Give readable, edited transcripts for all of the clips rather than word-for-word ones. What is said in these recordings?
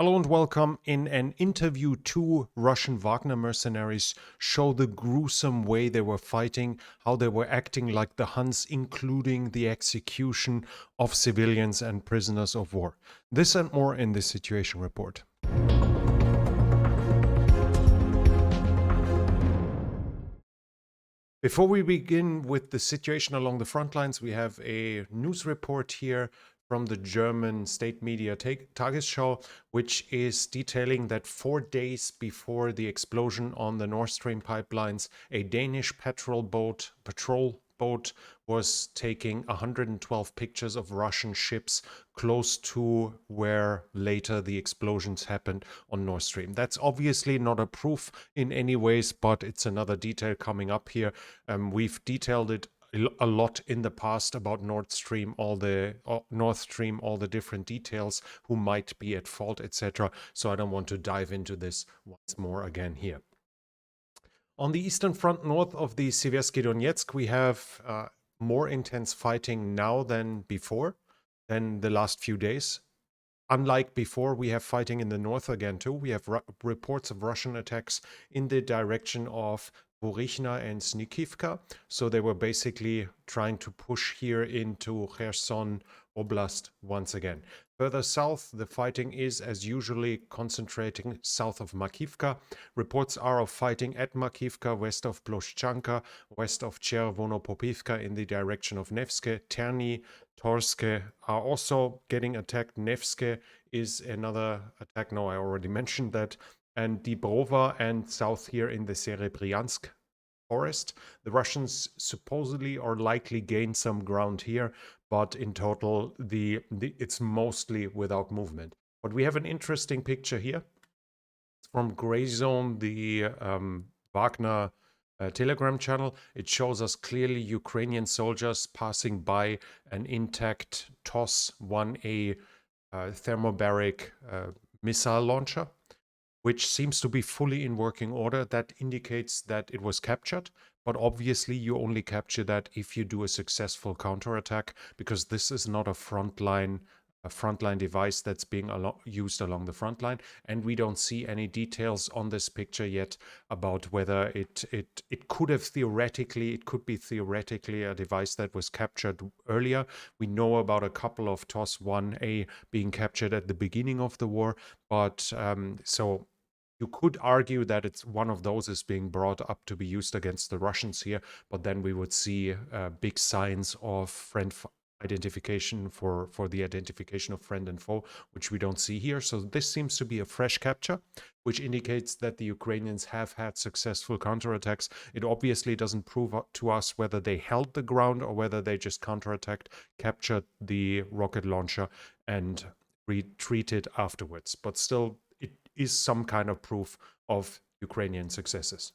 Hello and welcome. In an interview, two Russian Wagner mercenaries show the gruesome way they were fighting, how they were acting like the Huns, including the execution of civilians and prisoners of war. This and more in this situation report. Before we begin with the situation along the front lines, we have a news report here from the German state media Tagesschau, which is detailing that 4 days before the explosion on the Nord Stream pipelines, a Danish patrol boat was taking 112 pictures of Russian ships close to where later the explosions happened on Nord Stream. That's obviously not a proof in any ways, but it's another detail coming up here. We've detailed it a lot in the past about Nord Stream, all the different details, who might be at fault, etc. So I don't want to dive into this once more again here. On the eastern front, north of the Seversky Donetsk, we have more intense fighting now than before, than the last few days. Unlike before, we have fighting in the north again too. We have reports of Russian attacks in the direction of Vorichna and Snikivka. So they were basically trying to push here into Kherson Oblast once again. Further south, the fighting is, as usually, concentrating south of Makivka. Reports are of fighting at Makivka, west of Ploshchanka, west of Chervonopopivka in the direction of Nevske. Terny, Torske are also getting attacked. Nevske is another attack. No, I already mentioned that. And Dibrova and south here in the Serebryansk forest. The Russians supposedly or likely gained some ground here, but in total, it's mostly without movement. But we have an interesting picture here. It's from Gray Zone, the Wagner Telegram channel. It shows us clearly Ukrainian soldiers passing by an intact TOS 1A thermobaric missile launcher, which seems to be fully in working order. That indicates that it was captured, but obviously you only capture that if you do a successful counterattack, because this is not a frontline device that's being used along the front line, and we don't see any details on this picture yet about whether it could be theoretically a device that was captured earlier. We know about a couple of TOS 1A being captured at the beginning of the war, but so you could argue that it's one of those is being brought up to be used against the Russians here, but then we would see big signs of friend identification for the identification of friend and foe, which we don't see here. So this seems to be a fresh capture, which indicates that the Ukrainians have had successful counterattacks. It obviously doesn't prove to us whether they held the ground or whether they just counterattacked, captured the rocket launcher, and retreated afterwards. But still, it is some kind of proof of Ukrainian successes.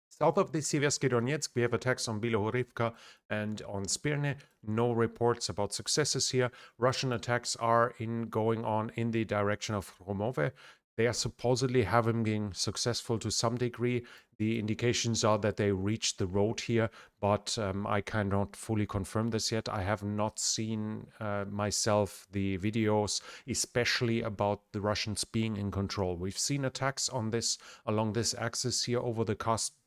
South of the Seversky Donetsk, we have attacks on Bilohorivka and on Spirne. No reports about successes here. Russian attacks are going on in the direction of Romove. They are supposedly having been successful to some degree. The indications are that they reached the road here, but I cannot fully confirm this yet. I have not seen myself the videos, especially about the Russians being in control. We've seen attacks along this axis here over the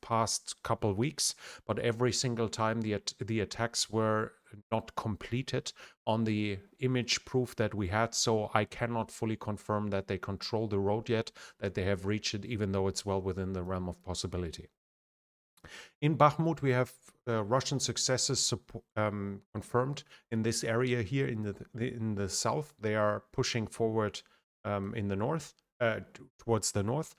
past couple weeks, but every single time the attacks were not completed on the image proof that we had, so I cannot fully confirm that they control the road yet, that they have reached it, even though it's well within the realm of possibility. In Bakhmut, we have Russian successes confirmed in this area here in the south. They are pushing forward in the north, towards the north.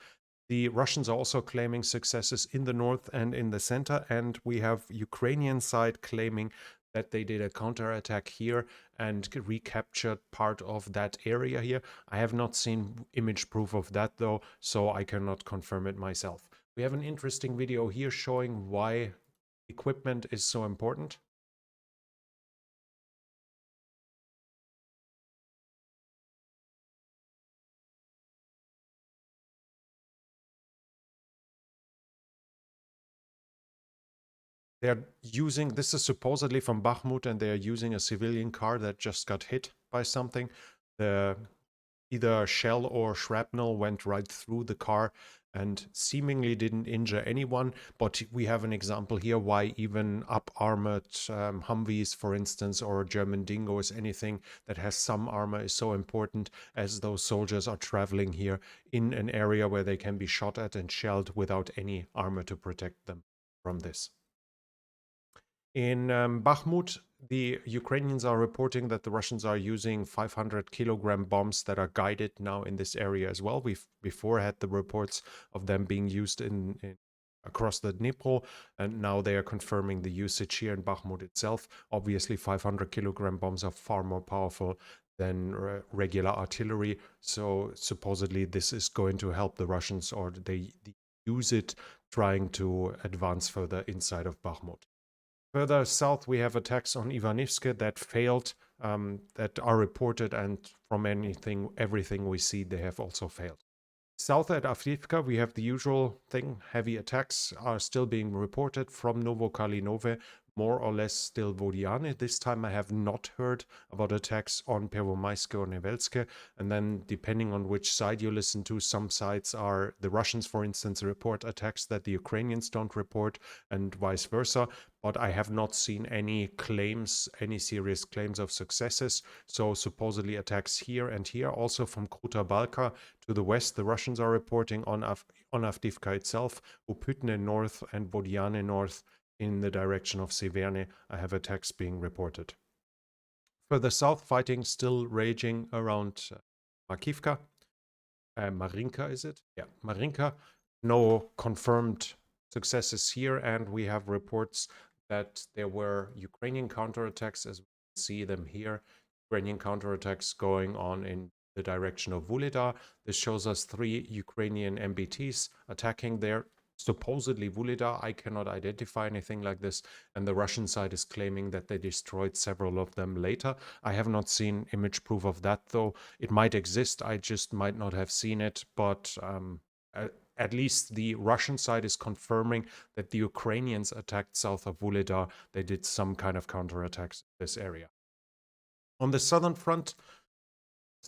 The Russians are also claiming successes in the north and in the center, and we have Ukrainian side claiming that they did a counterattack here and recaptured part of that area here. I have not seen image proof of that though, so I cannot confirm it myself. We have an interesting video here showing why equipment is so important. This is supposedly from Bakhmut, and they are using a civilian car that just got hit by something. The Either shell or shrapnel went right through the car and seemingly didn't injure anyone. But we have an example here why even up-armored Humvees, for instance, or German Dingos, anything that has some armor is so important, as those soldiers are traveling here in an area where they can be shot at and shelled without any armor to protect them from this. In Bakhmut, the Ukrainians are reporting that the Russians are using 500-kilogram bombs that are guided now in this area as well. We've before had the reports of them being used in across the Dnipro, and now they are confirming the usage here in Bakhmut itself. Obviously, 500-kilogram bombs are far more powerful than regular artillery, so supposedly this is going to help the Russians, or they use it trying to advance further inside of Bakhmut. Further south, we have attacks on Ivanivske that failed, that are reported, and from everything we see, they have also failed. South at Avdiivka, we have the usual thing. Heavy attacks are still being reported from Novokalinove, more or less still Vodiane. This time I have not heard about attacks on Pervomaiske or Nevelske. And then depending on which side you listen to, some sides are, the Russians, for instance, report attacks that the Ukrainians don't report, and vice versa. But I have not seen any claims, any serious claims of successes. So supposedly attacks here and here. Also from Kruta Balka to the west, the Russians are reporting on Avdiivka itself, Upytne north and Vodiane north in the direction of Severne. I have attacks being reported. Further south, fighting still raging around Makivka. Marinka, is it? Yeah, Marinka. No confirmed successes here, and we have reports that there were Ukrainian counterattacks, as we see them here. Ukrainian counterattacks going on in the direction of Vuhledar. This shows us 3 Ukrainian MBTs attacking there. Supposedly Vuhledar. I cannot identify anything like this, and the Russian side is claiming that they destroyed several of them later. I have not seen image proof of that, though. It might exist, I just might not have seen it, but at least the Russian side is confirming that the Ukrainians attacked south of Vuhledar. They did some kind of counterattacks in this area. On the southern front,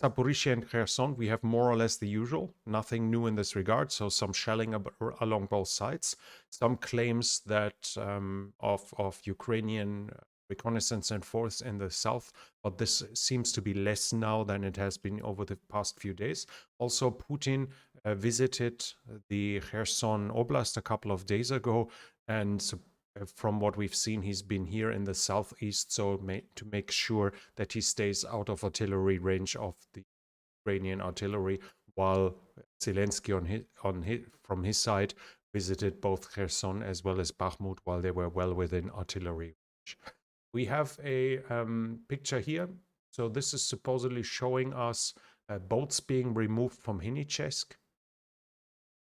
Zaporizhia and Kherson, we have more or less the usual. Nothing new in this regard. So some shelling along both sides. Some claims that of Ukrainian reconnaissance and force in the south, but this seems to be less now than it has been over the past few days. Also, Putin visited the Kherson Oblast a couple of days ago, and from what we've seen, he's been here in the southeast, so to make sure that he stays out of artillery range of the Ukrainian artillery, while Zelensky from his side visited both Kherson as well as Bakhmut while they were well within artillery range. We have a picture here. So this is supposedly showing us boats being removed from Henichesk.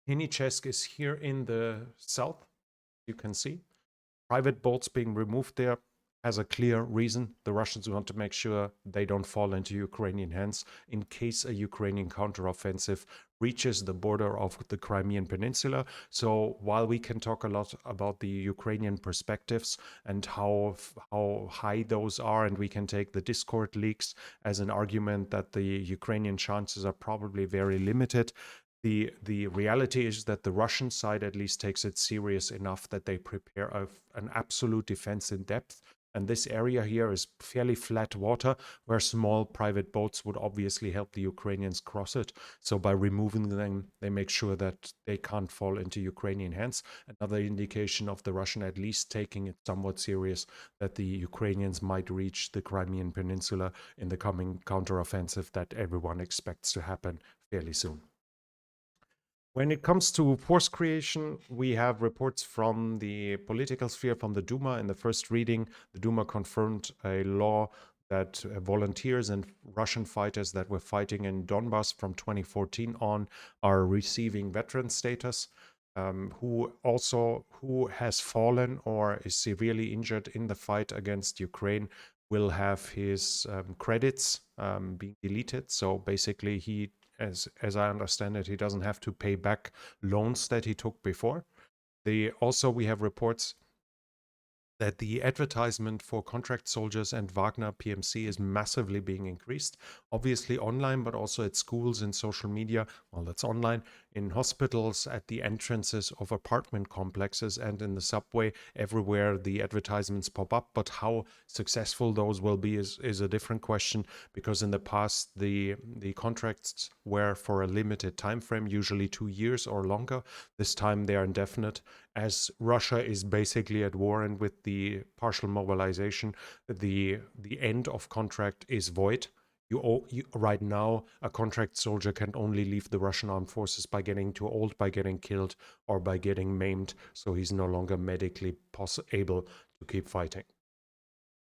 Henichesk is here in the south, you can see. Private boats being removed there has a clear reason. The Russians want to make sure they don't fall into Ukrainian hands in case a Ukrainian counteroffensive reaches the border of the Crimean Peninsula. So while we can talk a lot about the Ukrainian perspectives and how high those are, and we can take the Discord leaks as an argument that the Ukrainian chances are probably very limited, the reality is that the Russian side at least takes it serious enough that they prepare an absolute defense in depth. And this area here is fairly flat water where small private boats would obviously help the Ukrainians cross it. So by removing them, they make sure that they can't fall into Ukrainian hands. Another indication of the Russian at least taking it somewhat serious that the Ukrainians might reach the Crimean Peninsula in the coming counteroffensive that everyone expects to happen fairly soon. When it comes to force creation, we have reports from the political sphere, from the Duma. In the first reading, the Duma confirmed a law that volunteers and Russian fighters that were fighting in Donbass from 2014 on are receiving veteran status. Who has fallen or is severely injured in the fight against Ukraine will have his credits being deleted. So basically, he, as I understand it, he doesn't have to pay back loans that he took before. We have reports that the advertisement for contract soldiers and Wagner PMC is massively being increased, obviously online, but also at schools and social media. Well, that's online, in hospitals, at the entrances of apartment complexes, and in the subway. Everywhere the advertisements pop up, but how successful those will be is a different question, because in the past the contracts were for a limited time frame, usually 2 years or longer. This time they are indefinite, as Russia is basically at war, and with the partial mobilization, the end of contract is void. Right now, a contract soldier can only leave the Russian armed forces by getting too old, by getting killed, or by getting maimed, so he's no longer medically able to keep fighting.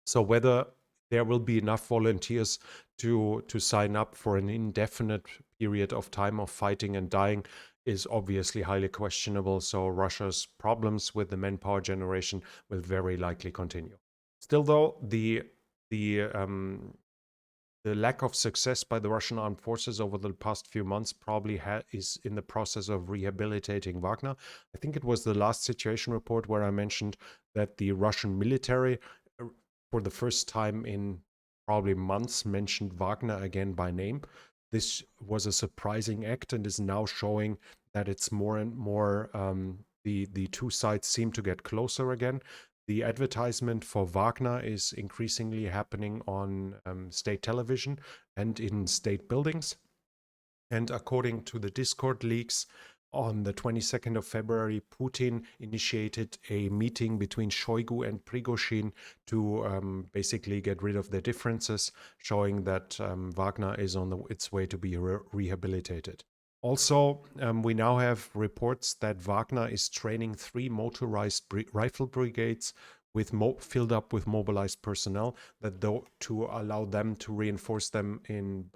So whether there will be enough volunteers to sign up for an indefinite period of time of fighting and dying is obviously highly questionable. So Russia's problems with the manpower generation will very likely continue. Still, though, the lack of success by the Russian armed forces over the past few months probably is in the process of rehabilitating Wagner. I think it was the last situation report where I mentioned that the Russian military, for the first time in probably months, mentioned Wagner again by name. This was a surprising act and is now showing that it's more and more, the two sides seem to get closer again. The advertisement for Wagner is increasingly happening on state television and in state buildings. And according to the Discord leaks, on the 22nd of February, Putin initiated a meeting between Shoigu and Prigozhin to basically get rid of their differences, showing that Wagner is on its way to be rehabilitated. Also, we now have reports that Wagner is training 3 motorized rifle brigades filled up with mobilized personnel to allow them to reinforce them in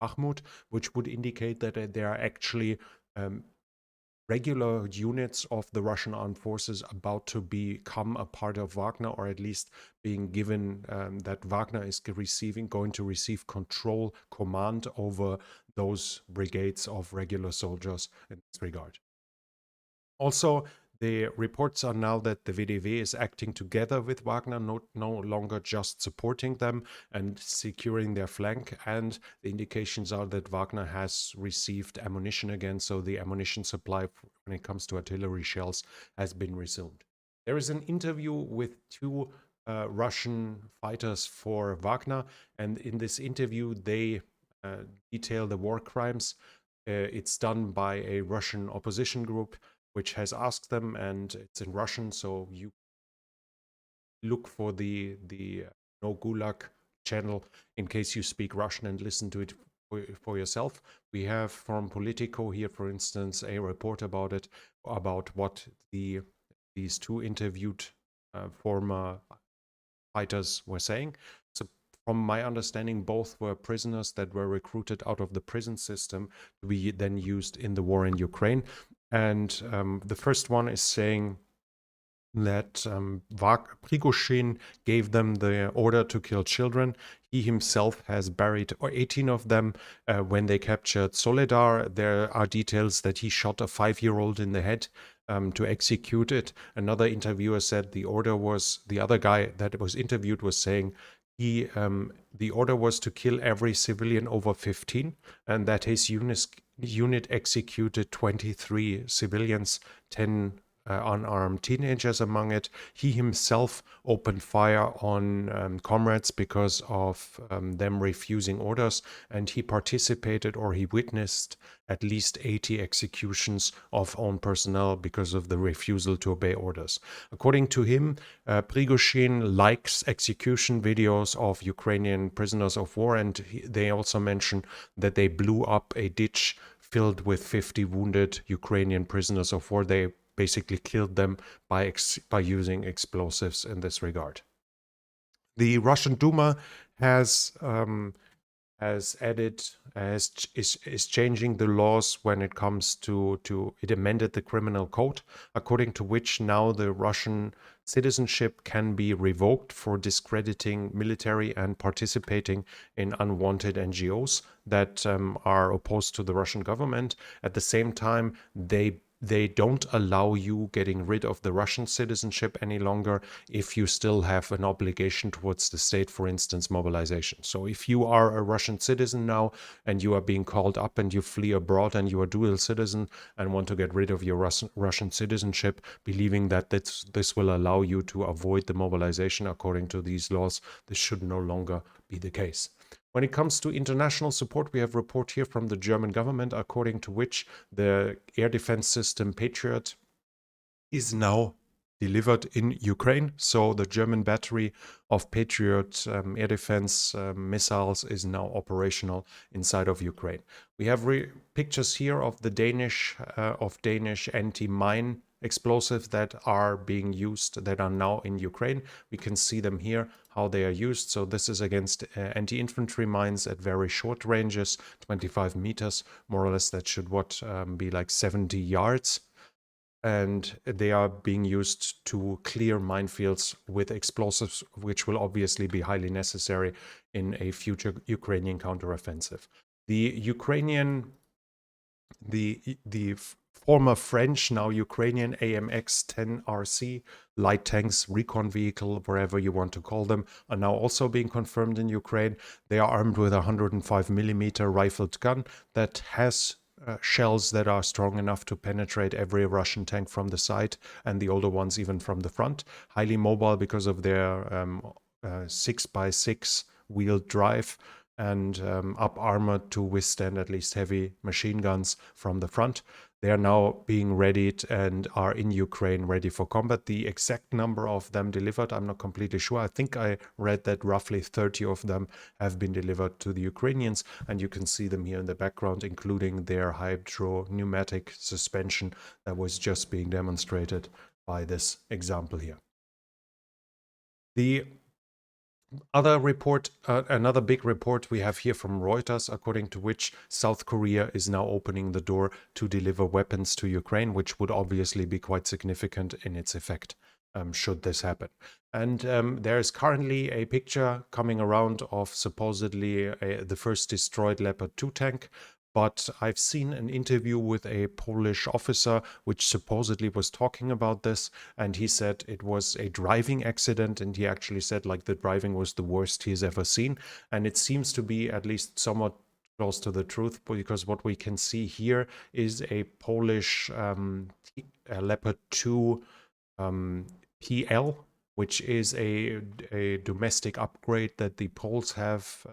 Bakhmut, which would indicate that there are actually regular units of the Russian armed forces about to become a part of Wagner, or at least being given that Wagner is going to receive command over those brigades of regular soldiers in this regard. Also, the reports are now that the VDV is acting together with Wagner, no longer just supporting them and securing their flank. And the indications are that Wagner has received ammunition again, so the ammunition supply when it comes to artillery shells has been resumed. There is an interview with 2 Russian fighters for Wagner, and in this interview they detail the war crimes. It's done by a Russian opposition group which has asked them, and it's in Russian, so you look for the No Gulag channel in case you speak Russian and listen to it for yourself. We have from Politico here, for instance, a report about it, about what these 2 interviewed former fighters were saying. So from my understanding, both were prisoners that were recruited out of the prison system to be then used in the war in Ukraine. And the first one is saying that Prigozhin gave them the order to kill children. He himself has buried 18 of them when they captured Soledar. There are details that he shot a 5-year-old in the head to execute it. Another interviewer said the other guy that was interviewed was saying the order was to kill every civilian over 15, and that his unit executed 23 civilians, 10 unarmed teenagers among it. He himself opened fire on comrades because of them refusing orders, and he participated, or he witnessed, at least 80 executions of own personnel because of the refusal to obey orders. According to him, Prigozhin likes execution videos of Ukrainian prisoners of war, and they also mention that they blew up a ditch filled with 50 wounded Ukrainian prisoners of war. They basically killed them by using explosives in this regard. The Russian Duma is changing the laws when it comes to it amended the criminal code, according to which now the Russian citizenship can be revoked for discrediting military and participating in unwanted NGOs that are opposed to the Russian government. At the same time, they they don't allow you getting rid of the Russian citizenship any longer if you still have an obligation towards the state, for instance, mobilization. So if you are a Russian citizen now and you are being called up and you flee abroad and you are dual citizen and want to get rid of your Russian citizenship, believing that this will allow you to avoid the mobilization according to these laws, this should no longer be the case. When it comes to international support, we have a report here from the German government, according to which the air defense system Patriot is now delivered in Ukraine. So the German battery of Patriot air defense missiles is now operational inside of Ukraine. We have pictures here of the Danish anti-mine explosives that are being used, that are now in Ukraine. We can see them here, how they are used. So this is against anti-infantry mines at very short ranges, 25 meters, more or less. That should be like 70 yards. And they are being used to clear minefields with explosives, which will obviously be highly necessary in a future Ukrainian counteroffensive. The former French, now Ukrainian AMX-10 RC light tanks, recon vehicle, wherever you want to call them, are now also being confirmed in Ukraine. They are armed with a 105 millimeter rifled gun that has shells that are strong enough to penetrate every Russian tank from the side, and the older ones even from the front. Highly mobile because of their 6x6 wheeled drive, and up armored to withstand at least heavy machine guns from the front. They are now being readied and are in Ukraine ready for combat. The exact number of them delivered, I'm not completely sure. I think I read that roughly 30 of them have been delivered to the Ukrainians, and you can see them here in the background, including their hydro pneumatic suspension that was just being demonstrated by this example here. The other report, another big report we have here from Reuters, according to which South Korea is now opening the door to deliver weapons to Ukraine, which would obviously be quite significant in its effect, should this happen. And there is currently a picture coming around of supposedly the first destroyed Leopard 2 tank. But I've seen an interview with a Polish officer which supposedly was talking about this, and he said it was a driving accident, and he actually said like the driving was the worst he's ever seen. And it seems to be at least somewhat close to the truth, because what we can see here is a Polish Leopard 2 PL, which is a domestic upgrade that the Poles have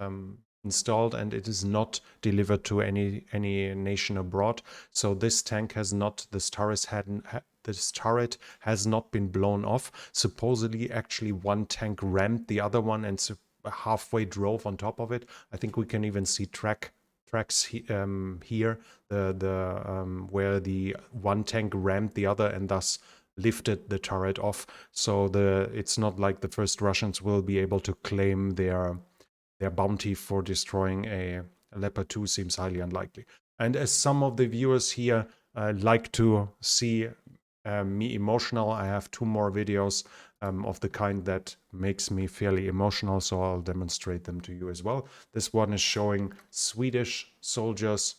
installed, and it is not delivered to any nation abroad. So this tank has not, this turret has not been blown off. Supposedly, actually, one tank rammed the other one and halfway drove on top of it. I think we can even see tracks here, where the one tank rammed the other and thus lifted the turret off. So it's not like the first Russians will be able to claim their bounty for destroying a Leopard 2. Seems highly unlikely. And as some of the viewers here like to see me emotional, I have 2 more videos of the kind that makes me fairly emotional, so I'll demonstrate them to you as well. This one is showing Swedish soldiers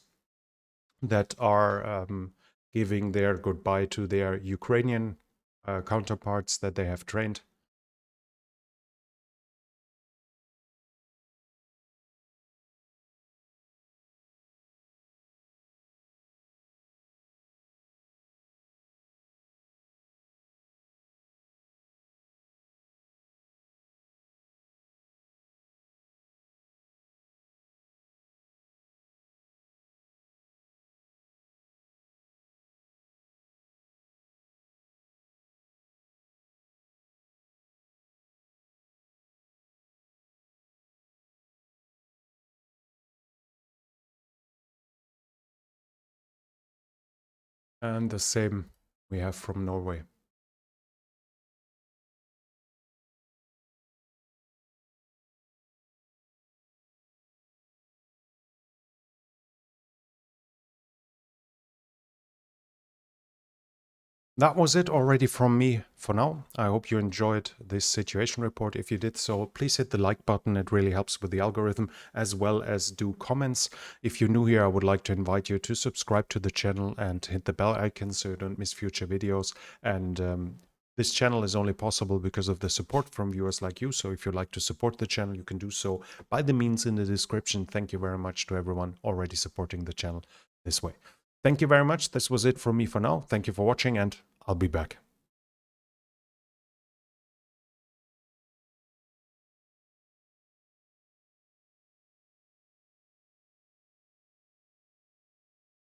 that are giving their goodbye to their Ukrainian counterparts that they have trained. And the same we have from Norway. That was it already from me for now. I hope you enjoyed this situation report. If you did so, please hit the like button. It really helps with the algorithm, as well as do comments. If you're new here, I would like to invite you to subscribe to the channel and hit the bell icon so you don't miss future videos. And this channel is only possible because of the support from viewers like you. So if you'd like to support the channel, you can do so by the means in the description. Thank you very much to everyone already supporting the channel this way. Thank you very much. This was it from me for now. Thank you for watching, and I'll be back.